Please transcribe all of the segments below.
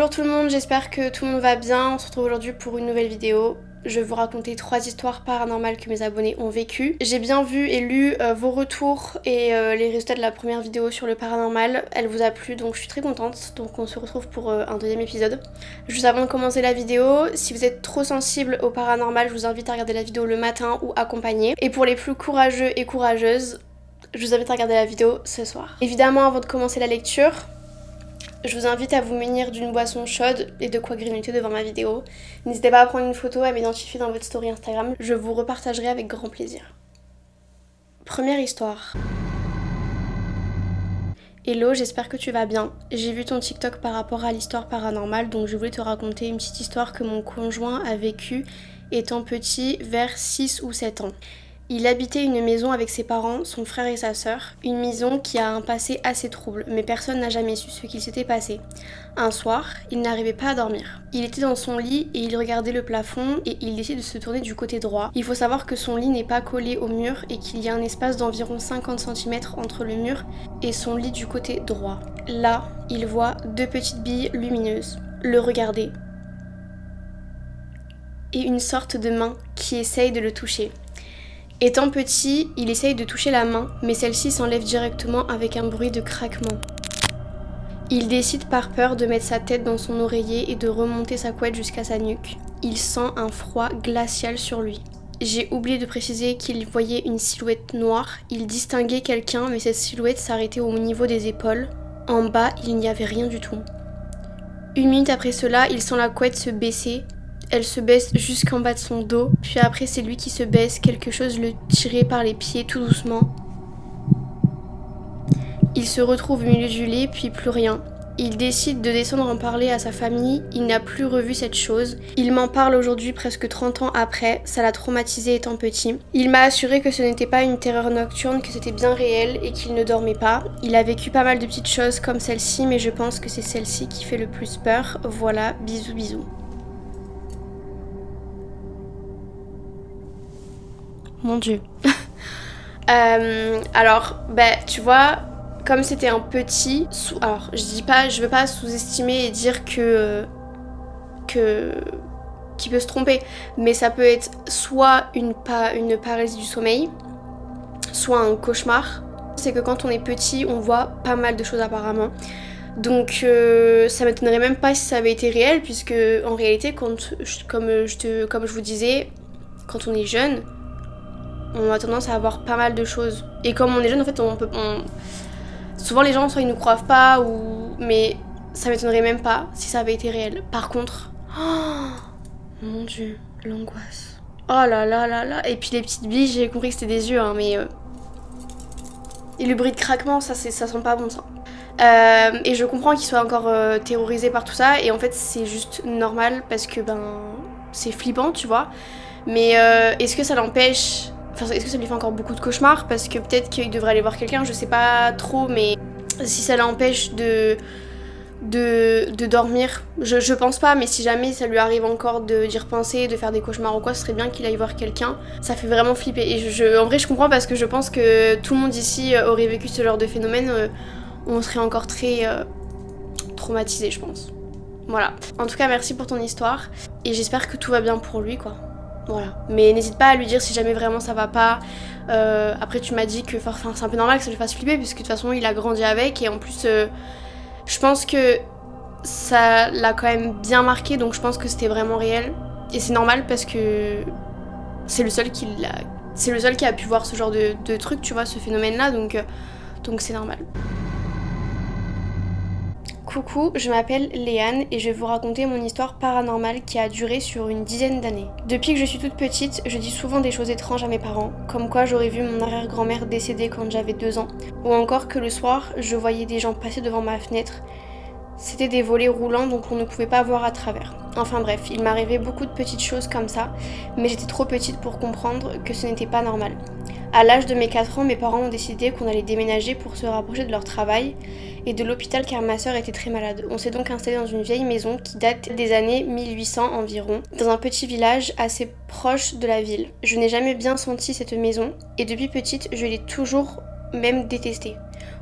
Bonjour tout le monde, j'espère que tout le monde va bien. On se retrouve aujourd'hui pour une nouvelle vidéo. Je vais vous raconter 3 histoires paranormales que mes abonnés ont vécues. J'ai bien vu et lu vos retours et les résultats de la première vidéo sur le paranormal. Elle vous a plu, donc je suis très contente. Donc on se retrouve pour un deuxième épisode. Juste avant de commencer la vidéo, si vous êtes trop sensible au paranormal, je vous invite à regarder la vidéo le matin ou accompagné. Et pour les plus courageux et courageuses, je vous invite à regarder la vidéo ce soir. Évidemment, avant de commencer la lecture, je vous invite à vous munir d'une boisson chaude et de quoi grignoter devant ma vidéo. N'hésitez pas à prendre une photo, à m'identifier dans votre story Instagram. Je vous repartagerai avec grand plaisir. Première histoire. Hello, j'espère que tu vas bien. J'ai vu ton TikTok par rapport à l'histoire paranormale, donc je voulais te raconter une petite histoire que mon conjoint a vécue étant petit, vers 6 ou 7 ans. Il habitait une maison avec ses parents, son frère et sa sœur, une maison qui a un passé assez trouble, mais personne n'a jamais su ce qu'il s'était passé. Un soir, il n'arrivait pas à dormir. Il était dans son lit et il regardait le plafond et il décide de se tourner du côté droit. Il faut savoir que son lit n'est pas collé au mur et qu'il y a un espace d'environ 50 cm entre le mur et son lit du côté droit. Là, il voit 2 petites billes lumineuses le regarder et une sorte de main qui essaye de le toucher. Étant petit, il essaye de toucher la main, mais celle-ci s'enlève directement avec un bruit de craquement. Il décide par peur de mettre sa tête dans son oreiller et de remonter sa couette jusqu'à sa nuque. Il sent un froid glacial sur lui. J'ai oublié de préciser qu'il voyait une silhouette noire. Il distinguait quelqu'un, mais cette silhouette s'arrêtait au niveau des épaules. En bas, il n'y avait rien du tout. 1 minute après cela, il sent la couette se baisser. Elle se baisse jusqu'en bas de son dos, puis après c'est lui qui se baisse, quelque chose le tirait par les pieds tout doucement. Il se retrouve au milieu du lit, puis plus rien. Il décide de descendre en parler à sa famille, il n'a plus revu cette chose. Il m'en parle aujourd'hui presque 30 ans après, ça l'a traumatisé étant petit. Il m'a assuré que ce n'était pas une terreur nocturne, que c'était bien réel et qu'il ne dormait pas. Il a vécu pas mal de petites choses comme celle-ci, mais je pense que c'est celle-ci qui fait le plus peur. Voilà, bisous bisous. Mon Dieu. Alors, tu vois, comme c'était un petit, alors je veux pas sous-estimer et dire qu'il peut se tromper, mais ça peut être soit une paralysie du sommeil, soit un cauchemar. C'est que quand on est petit, on voit pas mal de choses apparemment. Donc ça m'étonnerait même pas si ça avait été réel, puisque en réalité, comme je vous disais, quand on est jeune, on a tendance à avoir pas mal de choses. Et comme on est jeune, en fait, souvent les gens, soit ils nous croient pas, mais ça m'étonnerait même pas si ça avait été réel. Par contre, oh, mon Dieu, l'angoisse. Oh là là là là. Et puis les petites billes, j'ai compris que c'était des yeux, hein, mais... Et le bruit de craquement, ça sent pas bon, ça. Et je comprends qu'ils soient encore terrorisés par tout ça, et en fait, c'est juste normal, parce que, c'est flippant, tu vois. Mais est-ce que ça l'empêche... Enfin, est-ce que ça lui fait encore beaucoup de cauchemars? Parce que peut-être qu'il devrait aller voir quelqu'un, je sais pas trop, mais si ça l'empêche de dormir, je pense pas, mais si jamais ça lui arrive encore d'y repenser, de faire des cauchemars ou quoi, ce serait bien qu'il aille voir quelqu'un. Ça fait vraiment flipper. Et en vrai, je comprends parce que je pense que tout le monde ici aurait vécu ce genre de phénomène. On serait encore très traumatisé, je pense. Voilà. En tout cas, merci pour ton histoire. Et j'espère que tout va bien pour lui, quoi. Voilà. Mais n'hésite pas à lui dire si jamais vraiment ça va pas. Après, tu m'as dit que c'est un peu normal que ça lui fasse flipper, puisque de toute façon, il a grandi avec. Et en plus, je pense que ça l'a quand même bien marqué, donc je pense que c'était vraiment réel. Et c'est normal parce que c'est le seul qui a pu voir ce genre de truc, tu vois, ce phénomène-là, donc c'est normal. Coucou, je m'appelle Léane et je vais vous raconter mon histoire paranormale qui a duré sur une dizaine d'années. Depuis que je suis toute petite, je dis souvent des choses étranges à mes parents, comme quoi j'aurais vu mon arrière-grand-mère décédée quand j'avais 2 ans, ou encore que le soir, je voyais des gens passer devant ma fenêtre. C'était des volets roulants donc on ne pouvait pas voir à travers. Enfin bref, il m'arrivait beaucoup de petites choses comme ça, mais j'étais trop petite pour comprendre que ce n'était pas normal. À l'âge de mes 4 ans, mes parents ont décidé qu'on allait déménager pour se rapprocher de leur travail et de l'hôpital car ma sœur était très malade. On s'est donc installé dans une vieille maison qui date des années 1800 environ, dans un petit village assez proche de la ville. Je n'ai jamais bien senti cette maison et depuis petite, je l'ai toujours même détester.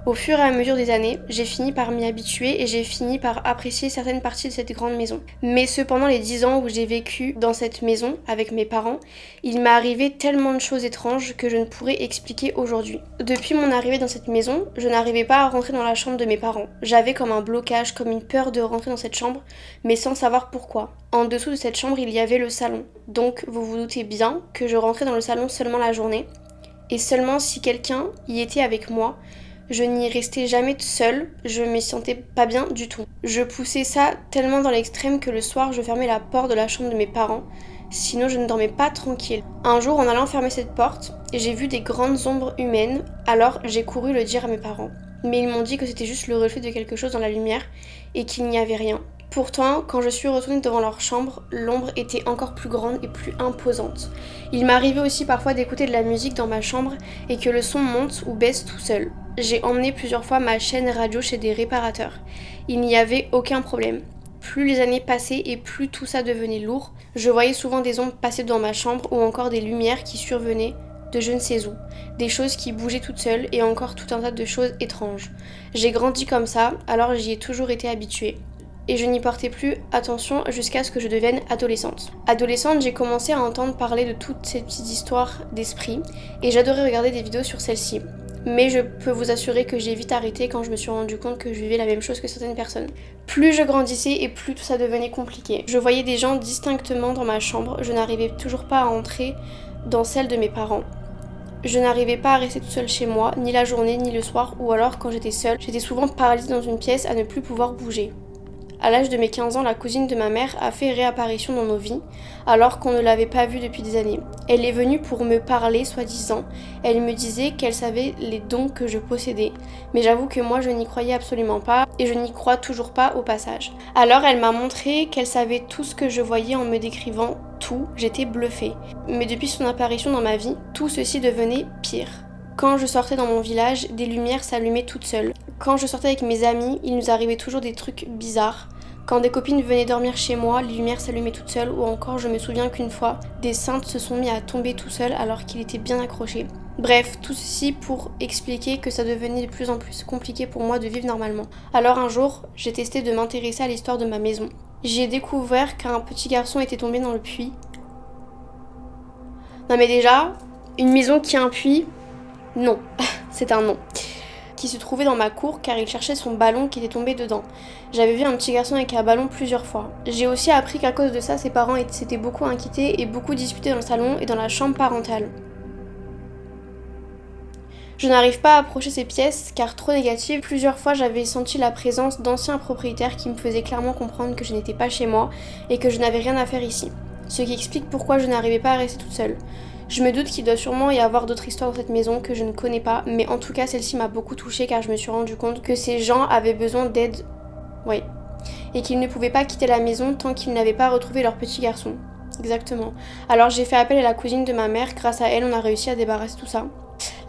Au fur et à mesure des années, j'ai fini par m'y habituer et j'ai fini par apprécier certaines parties de cette grande maison. Mais cependant les 10 ans où j'ai vécu dans cette maison avec mes parents, il m'est arrivé tellement de choses étranges que je ne pourrais expliquer aujourd'hui. Depuis mon arrivée dans cette maison, je n'arrivais pas à rentrer dans la chambre de mes parents. J'avais comme un blocage, comme une peur de rentrer dans cette chambre, mais sans savoir pourquoi. En dessous de cette chambre, il y avait le salon. Donc vous vous doutez bien que je rentrais dans le salon seulement la journée. Et seulement si quelqu'un y était avec moi. Je n'y restais jamais seule, je me sentais pas bien du tout. Je poussais ça tellement dans l'extrême que le soir je fermais la porte de la chambre de mes parents, sinon je ne dormais pas tranquille. Un jour en allant fermer cette porte, j'ai vu des grandes ombres humaines, alors j'ai couru le dire à mes parents. Mais ils m'ont dit que c'était juste le reflet de quelque chose dans la lumière et qu'il n'y avait rien. Pourtant, quand je suis retournée devant leur chambre, l'ombre était encore plus grande et plus imposante. Il m'arrivait aussi parfois d'écouter de la musique dans ma chambre et que le son monte ou baisse tout seul. J'ai emmené plusieurs fois ma chaîne radio chez des réparateurs. Il n'y avait aucun problème. Plus les années passaient et plus tout ça devenait lourd, je voyais souvent des ombres passer dans ma chambre ou encore des lumières qui survenaient de je ne sais où, des choses qui bougeaient toutes seules et encore tout un tas de choses étranges. J'ai grandi comme ça, alors j'y ai toujours été habituée. Et je n'y portais plus attention jusqu'à ce que je devienne adolescente. Adolescente, j'ai commencé à entendre parler de toutes ces petites histoires d'esprit et j'adorais regarder des vidéos sur celles-ci. Mais je peux vous assurer que j'ai vite arrêté quand je me suis rendu compte que je vivais la même chose que certaines personnes. Plus je grandissais et plus tout ça devenait compliqué. Je voyais des gens distinctement dans ma chambre, je n'arrivais toujours pas à entrer dans celle de mes parents. Je n'arrivais pas à rester toute seule chez moi, ni la journée ni le soir, ou alors quand j'étais seule, j'étais souvent paralysée dans une pièce à ne plus pouvoir bouger. À l'âge de mes 15 ans, la cousine de ma mère a fait réapparition dans nos vies, alors qu'on ne l'avait pas vue depuis des années. Elle est venue pour me parler, soi-disant. Elle me disait qu'elle savait les dons que je possédais. Mais j'avoue que moi, je n'y croyais absolument pas, et je n'y crois toujours pas au passage. Alors elle m'a montré qu'elle savait tout ce que je voyais en me décrivant tout. J'étais bluffée. Mais depuis son apparition dans ma vie, tout ceci devenait pire. Quand je sortais dans mon village, des lumières s'allumaient toutes seules. Quand je sortais avec mes amis, il nous arrivait toujours des trucs bizarres. Quand des copines venaient dormir chez moi, les lumières s'allumaient toutes seules, ou encore je me souviens qu'une fois, des cintres se sont mis à tomber tout seuls alors qu'il était bien accroché. Bref, tout ceci pour expliquer que ça devenait de plus en plus compliqué pour moi de vivre normalement. Alors un jour, j'ai testé de m'intéresser à l'histoire de ma maison. J'ai découvert qu'un petit garçon était tombé dans le puits. Non mais déjà, une maison qui a un puits, non, c'est un non. Qui se trouvait dans ma cour car il cherchait son ballon qui était tombé dedans. J'avais vu un petit garçon avec un ballon plusieurs fois. J'ai aussi appris qu'à cause de ça, ses parents s'étaient beaucoup inquiétés et beaucoup disputés dans le salon et dans la chambre parentale. Je n'arrive pas à approcher ces pièces car trop négatives. Plusieurs fois, j'avais senti la présence d'anciens propriétaires qui me faisaient clairement comprendre que je n'étais pas chez moi et que je n'avais rien à faire ici. Ce qui explique pourquoi je n'arrivais pas à rester toute seule. Je me doute qu'il doit sûrement y avoir d'autres histoires dans cette maison que je ne connais pas, mais en tout cas celle-ci m'a beaucoup touchée car je me suis rendu compte que ces gens avaient besoin d'aide, oui, et qu'ils ne pouvaient pas quitter la maison tant qu'ils n'avaient pas retrouvé leur petit garçon. Exactement. Alors j'ai fait appel à la cousine de ma mère, grâce à elle on a réussi à débarrasser tout ça.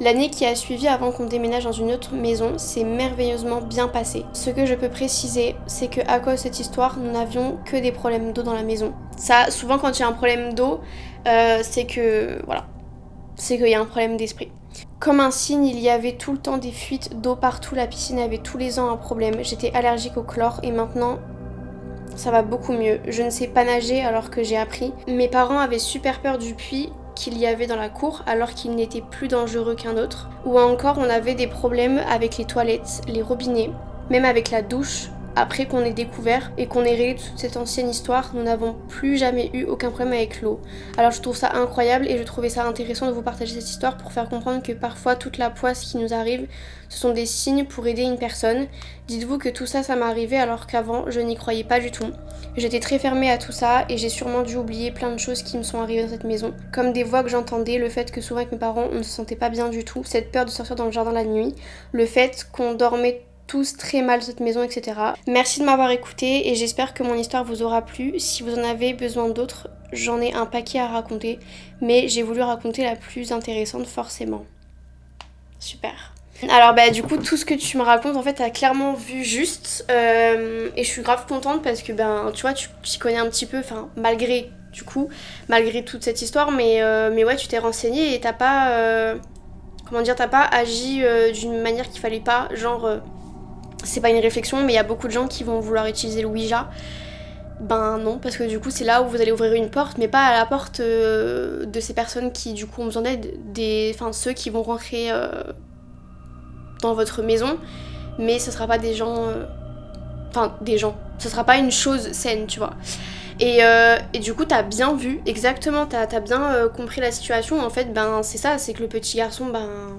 L'année qui a suivi avant qu'on déménage dans une autre maison s'est merveilleusement bien passée. Ce que je peux préciser, c'est que à cause de cette histoire, nous n'avions que des problèmes d'eau dans la maison. Ça, souvent quand il y a un problème d'eau, c'est que, voilà, c'est qu'il y a un problème d'esprit. Comme un signe, il y avait tout le temps des fuites d'eau partout, la piscine avait tous les ans un problème. J'étais allergique au chlore et maintenant, ça va beaucoup mieux. Je ne sais pas nager alors que j'ai appris. Mes parents avaient super peur du puits qu'il y avait dans la cour alors qu'il n'était plus dangereux qu'un autre. Ou encore on avait des problèmes avec les toilettes, les robinets, même avec la douche. Après qu'on ait découvert et qu'on ait réglé toute cette ancienne histoire, nous n'avons plus jamais eu aucun problème avec l'eau. Alors je trouve ça incroyable et je trouvais ça intéressant de vous partager cette histoire pour faire comprendre que parfois toute la poisse qui nous arrive, ce sont des signes pour aider une personne. Dites-vous que tout ça, ça m'est arrivé alors qu'avant, je n'y croyais pas du tout. J'étais très fermée à tout ça et j'ai sûrement dû oublier plein de choses qui me sont arrivées dans cette maison. Comme des voix que j'entendais, le fait que souvent avec mes parents, on ne se sentait pas bien du tout, cette peur de sortir dans le jardin la nuit, le fait qu'on dormait tous très mal cette maison, etc. Merci de m'avoir écouté et j'espère que mon histoire vous aura plu. Si vous en avez besoin d'autres, j'en ai un paquet à raconter, mais j'ai voulu raconter la plus intéressante forcément. Super. Alors du coup tout ce que tu me racontes en fait t'as clairement vu juste et je suis grave contente parce que tu vois tu t'y connais un petit peu, enfin malgré toute cette histoire mais ouais tu t'es renseignée et t'as pas comment dire, t'as pas agi d'une manière qu'il fallait pas, genre c'est pas une réflexion mais il y a beaucoup de gens qui vont vouloir utiliser le Ouija. Ben non, parce que du coup c'est là où vous allez ouvrir une porte, mais pas à la porte de ces personnes qui du coup ont besoin d'aide, enfin ceux qui vont rentrer dans votre maison, mais ce sera pas des gens, enfin des gens, ce sera pas une chose saine, tu vois. Et du coup t'as bien vu, exactement, t'as bien compris la situation, en fait ben c'est ça, c'est que le petit garçon, ben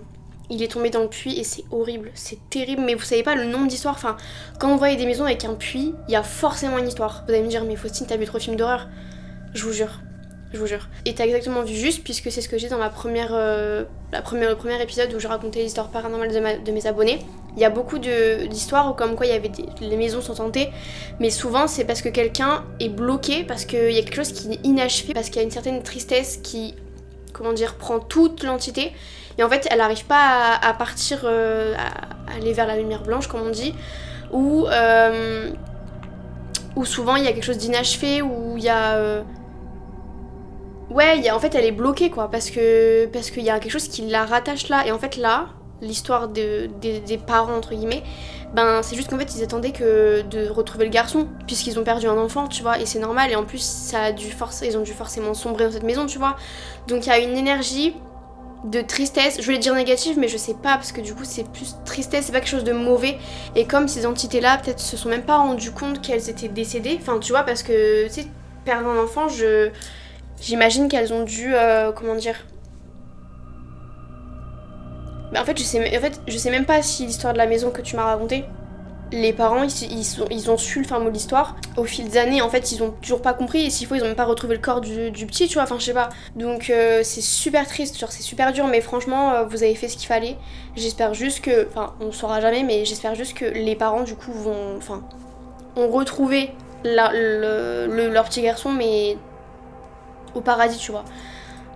il est tombé dans le puits et c'est horrible, c'est terrible, mais vous savez pas le nombre d'histoires, enfin, quand on voit des maisons avec un puits, il y a forcément une histoire. Vous allez me dire, mais Faustine, t'as vu trop de films d'horreur? Je vous jure, je vous jure. Et t'as exactement vu juste, puisque c'est ce que j'ai dans ma le premier épisode où je racontais l'histoire paranormale de mes abonnés. Il y a beaucoup d'histoires où comme quoi les maisons sont hantées, mais souvent c'est parce que quelqu'un est bloqué, parce qu'il y a quelque chose qui est inachevé, parce qu'il y a une certaine tristesse qui, comment dire, prend toute l'entité. Et en fait, elle n'arrive pas à partir, à aller vers la lumière blanche, comme on dit, ou souvent il y a quelque chose d'inachevé, où il y a... en fait, elle est bloquée, quoi, parce qu'il y a quelque chose qui la rattache là. Et en fait, là, l'histoire des parents, entre guillemets, ben c'est juste qu'en fait, ils attendaient que de retrouver le garçon, puisqu'ils ont perdu un enfant, tu vois, et c'est normal. Et en plus, ils ont dû forcément sombrer dans cette maison, tu vois. Donc il y a une énergie de tristesse, je voulais dire négative mais je sais pas parce que du coup c'est plus tristesse, c'est pas quelque chose de mauvais, et comme ces entités là peut-être se sont même pas rendues compte qu'elles étaient décédées, enfin tu vois, parce que tu sais, perdre un enfant, j'imagine qu'elles ont dû comment dire, en fait je sais même pas si l'histoire de la maison que tu m'as racontée, les parents ils ont su le fin mot de l'histoire. Au fil des années, en fait, ils ont toujours pas compris, et s'il faut, ils ont même pas retrouvé le corps du petit, tu vois, enfin je sais pas. Donc c'est super triste, genre c'est super dur, mais franchement, vous avez fait ce qu'il fallait. J'espère juste que, enfin, on saura jamais, mais j'espère juste que les parents, du coup, ont retrouvé leur petit garçon, mais au paradis, tu vois.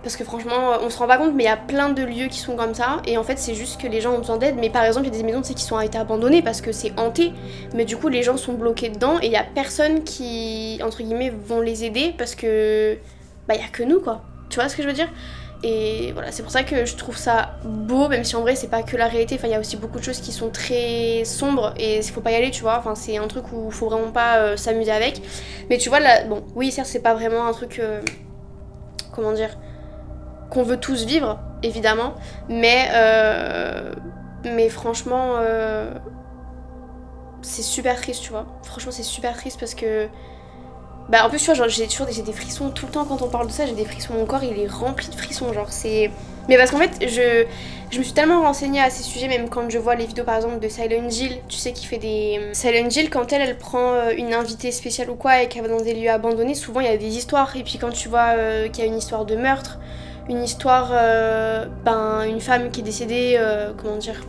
Parce que franchement, on se rend pas compte, mais il y a plein de lieux qui sont comme ça. Et en fait, c'est juste que les gens ont besoin d'aide. Mais par exemple, il y a des maisons, tu sais, qui sont été abandonnées parce que c'est hanté. Mais du coup, les gens sont bloqués dedans et il y a personne qui, entre guillemets, vont les aider parce que bah, il y a que nous, quoi. Tu vois ce que je veux dire? Et voilà, c'est pour ça que je trouve ça beau, même si en vrai, c'est pas que la réalité. Enfin, il y a aussi beaucoup de choses qui sont très sombres et il faut pas y aller, tu vois. Enfin, c'est un truc où il faut vraiment pas s'amuser avec. Mais tu vois, là, bon, oui, certes, c'est pas vraiment un truc. Comment dire? Qu'on veut tous vivre, évidemment, mais franchement, c'est super triste, tu vois. Franchement, c'est super triste parce que... Bah, en plus, tu vois, genre, j'ai des frissons tout le temps quand on parle de ça, j'ai des frissons, mon corps, il est rempli de frissons, genre, c'est... Mais parce qu'en fait, je me suis tellement renseignée à ces sujets, même quand je vois les vidéos, par exemple, de Silent Jill, tu sais, qui fait des... Silent Jill, quand elle prend une invitée spéciale ou quoi, et qu'elle va dans des lieux abandonnés, souvent, il y a des histoires. Et puis quand tu vois qu'il y a une histoire de meurtre, une histoire, une femme qui est décédée, comment dire,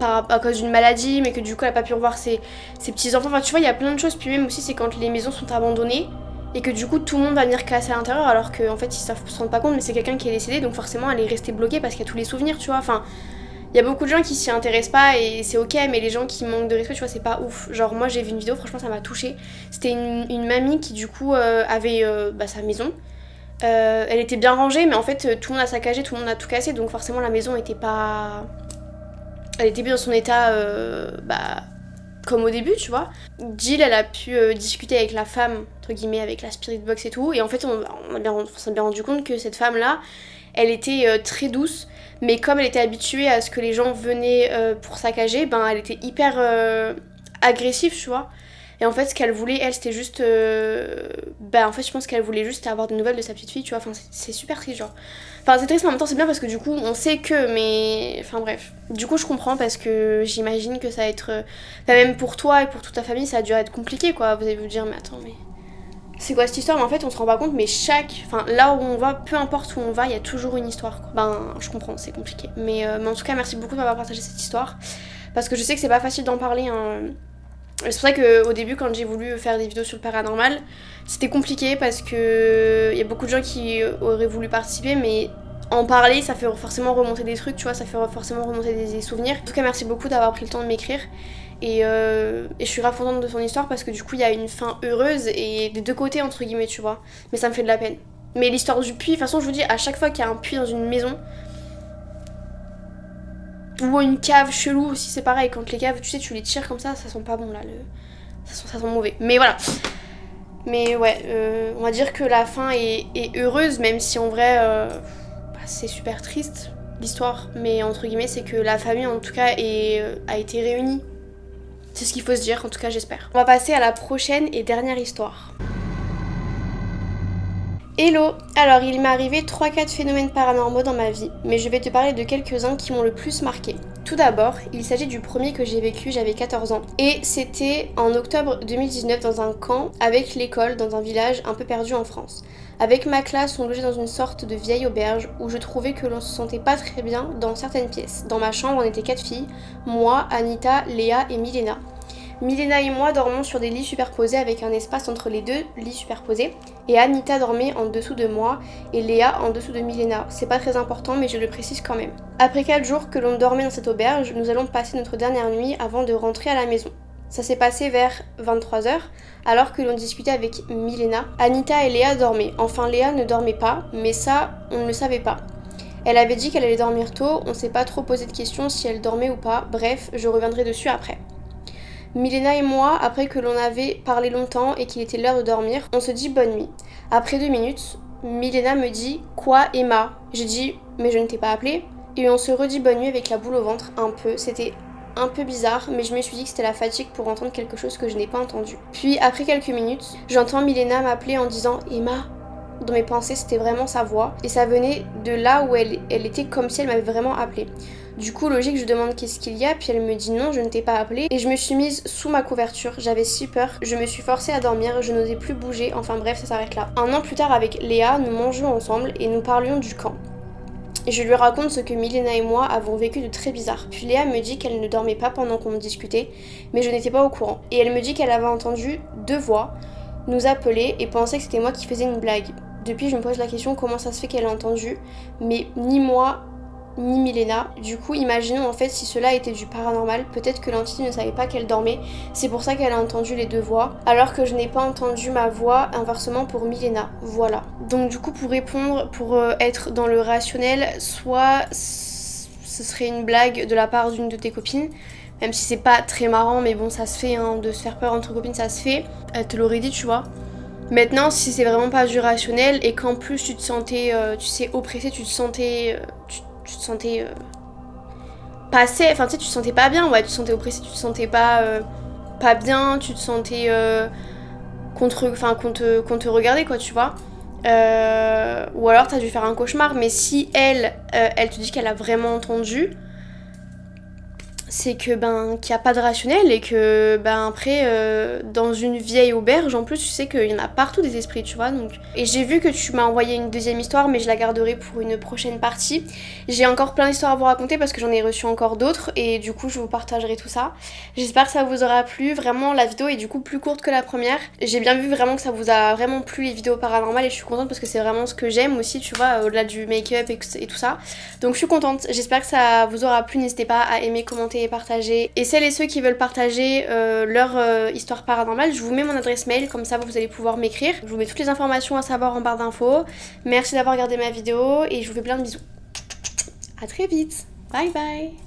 à cause d'une maladie, mais que du coup elle a pas pu revoir ses petits-enfants. Enfin, tu vois, il y a plein de choses. Puis même aussi, c'est quand les maisons sont abandonnées et que du coup tout le monde va venir casser à l'intérieur, alors qu'en fait ils se rendent pas compte, mais c'est quelqu'un qui est décédé, donc forcément elle est restée bloquée parce qu'il y a tous les souvenirs, tu vois. Enfin, il y a beaucoup de gens qui s'y intéressent pas et c'est ok, mais les gens qui manquent de respect, tu vois, c'est pas ouf. Genre, moi j'ai vu une vidéo, franchement ça m'a touchée. C'était une mamie qui du coup avait sa maison. Elle était bien rangée, mais en fait tout le monde a saccagé, tout le monde a tout cassé, donc forcément la maison était pas... Elle était plus dans son état comme au début, tu vois. Jill, elle a pu discuter avec la femme, entre guillemets, avec la spirit box et tout, et en fait on s'est bien rendu compte que cette femme-là, elle était très douce, mais comme elle était habituée à ce que les gens venaient pour saccager, ben elle était hyper agressive, tu vois. Et en fait, ce qu'elle voulait, elle, c'était juste... en fait, je pense qu'elle voulait juste avoir des nouvelles de sa petite fille, tu vois. Enfin, c'est super triste, genre. Enfin, c'est triste, mais en même temps, c'est bien parce que du coup, on sait que... Mais... Enfin, bref. Du coup, je comprends parce que j'imagine que ça va être... même pour toi et pour toute ta famille, ça a dû être compliqué, quoi. Vous allez vous dire, mais attends, mais... C'est quoi cette histoire? Mais en fait, on se rend pas compte, mais Enfin, là où on va, peu importe où on va, il y a toujours une histoire, quoi. Ben, je comprends, c'est compliqué. Mais en tout cas, merci beaucoup de m'avoir partagé cette histoire. Parce que je sais que c'est pas facile d'en parler, hein. C'est pour ça qu'au début, quand j'ai voulu faire des vidéos sur le paranormal, c'était compliqué parce que il y a beaucoup de gens qui auraient voulu participer, mais en parler, ça fait forcément remonter des trucs, tu vois, ça fait forcément remonter des souvenirs. En tout cas, merci beaucoup d'avoir pris le temps de m'écrire. Et je suis grave contente de ton histoire parce que du coup, il y a une fin heureuse et des deux côtés, entre guillemets, tu vois. Mais ça me fait de la peine. Mais l'histoire du puits, de toute façon, je vous dis, à chaque fois qu'il y a un puits dans une maison, Ou une cave chelou aussi, c'est pareil, quand les caves, tu sais, tu les tires comme ça sent pas bon là, ça sent mauvais. Mais voilà. Mais ouais, on va dire que la fin est heureuse, même si en vrai, c'est super triste l'histoire. Mais entre guillemets, c'est que la famille en tout cas a été réunie. C'est ce qu'il faut se dire, en tout cas j'espère. On va passer à la prochaine et dernière histoire. Hello! Alors il m'est arrivé 3-4 phénomènes paranormaux dans ma vie, mais je vais te parler de quelques-uns qui m'ont le plus marqué. Tout d'abord, il s'agit du premier que j'ai vécu, j'avais 14 ans. Et c'était en octobre 2019 dans un camp avec l'école dans un village un peu perdu en France. Avec ma classe, on logeait dans une sorte de vieille auberge où je trouvais que l'on se sentait pas très bien dans certaines pièces. Dans ma chambre, on était 4 filles, moi, Anita, Léa et Milena. Milena et moi dormons sur des lits superposés avec un espace entre les deux lits superposés et Anita dormait en dessous de moi et Léa en dessous de Milena. C'est pas très important mais je le précise quand même. Après 4 jours que l'on dormait dans cette auberge, nous allons passer notre dernière nuit avant de rentrer à la maison. Ça s'est passé vers 23h alors que l'on discutait avec Milena. Anita et Léa dormaient. Enfin Léa ne dormait pas mais ça on ne le savait pas. Elle avait dit qu'elle allait dormir tôt, on s'est pas trop posé de questions si elle dormait ou pas, bref je reviendrai dessus après. Milena et moi, après que l'on avait parlé longtemps et qu'il était l'heure de dormir, on se dit bonne nuit. Après 2 minutes, Milena me dit « Quoi Emma ?» J'ai dit « Mais je ne t'ai pas appelé ?» Et on se redit bonne nuit avec la boule au ventre un peu. C'était un peu bizarre, mais je me suis dit que c'était la fatigue pour entendre quelque chose que je n'ai pas entendu. Puis après quelques minutes, j'entends Milena m'appeler en disant « Emma ?» Dans mes pensées, c'était vraiment sa voix. Et ça venait de là où elle était comme si elle m'avait vraiment appelée. Du coup, logique, je demande qu'est-ce qu'il y a, puis elle me dit non, je ne t'ai pas appelé. Et je me suis mise sous ma couverture, j'avais si peur. Je me suis forcée à dormir, je n'osais plus bouger, enfin bref, ça s'arrête là. Un an plus tard, avec Léa, nous mangions ensemble et nous parlions du camp. Et je lui raconte ce que Milena et moi avons vécu de très bizarre. Puis Léa me dit qu'elle ne dormait pas pendant qu'on discutait, mais je n'étais pas au courant. Et elle me dit qu'elle avait entendu 2 voix nous appeler et pensait que c'était moi qui faisais une blague. Depuis, je me pose la question comment ça se fait qu'elle a entendu, mais ni moi, ni Milena. Du coup, imaginons en fait si cela était du paranormal, peut-être que l'entité ne savait pas qu'elle dormait, c'est pour ça qu'elle a entendu les 2 voix, alors que je n'ai pas entendu ma voix inversement pour Milena. Voilà. Donc du coup, pour répondre, pour être dans le rationnel, soit ce serait une blague de la part d'une de tes copines, même si c'est pas très marrant, mais bon, ça se fait, hein, de se faire peur entre copines, ça se fait. Elle te l'aurait dit, tu vois. Maintenant, si c'est vraiment pas du rationnel et qu'en plus tu te sentais, tu sais, oppressée, tu te sentais passé, enfin tu sais, tu te sentais pas bien, ouais, tu te sentais oppressée, tu te sentais pas bien, tu te sentais qu'on te regardait, quoi, tu vois. Ou alors t'as dû faire un cauchemar, mais si elle te dit qu'elle a vraiment entendu, c'est que qu'il n'y a pas de rationnel et que après dans une vieille auberge en plus tu sais qu'il y en a partout des esprits, tu vois. Donc et j'ai vu que tu m'as envoyé une deuxième histoire, mais je la garderai pour une prochaine partie. J'ai encore plein d'histoires à vous raconter parce que j'en ai reçu encore d'autres et du coup je vous partagerai tout ça. J'espère que ça vous aura plu. Vraiment la vidéo est du coup plus courte que la première. J'ai bien vu vraiment que ça vous a vraiment plu les vidéos paranormales et je suis contente parce que c'est vraiment ce que j'aime aussi, tu vois, au-delà du make-up et tout ça. Donc je suis contente. J'espère que ça vous aura plu. N'hésitez pas à aimer, commenter, partager. Et celles et ceux qui veulent partager leur histoire paranormale, je vous mets mon adresse mail, comme ça vous allez pouvoir m'écrire. Je vous mets toutes les informations à savoir en barre d'infos. Merci d'avoir regardé ma vidéo et je vous fais plein de bisous. À très vite. Bye bye.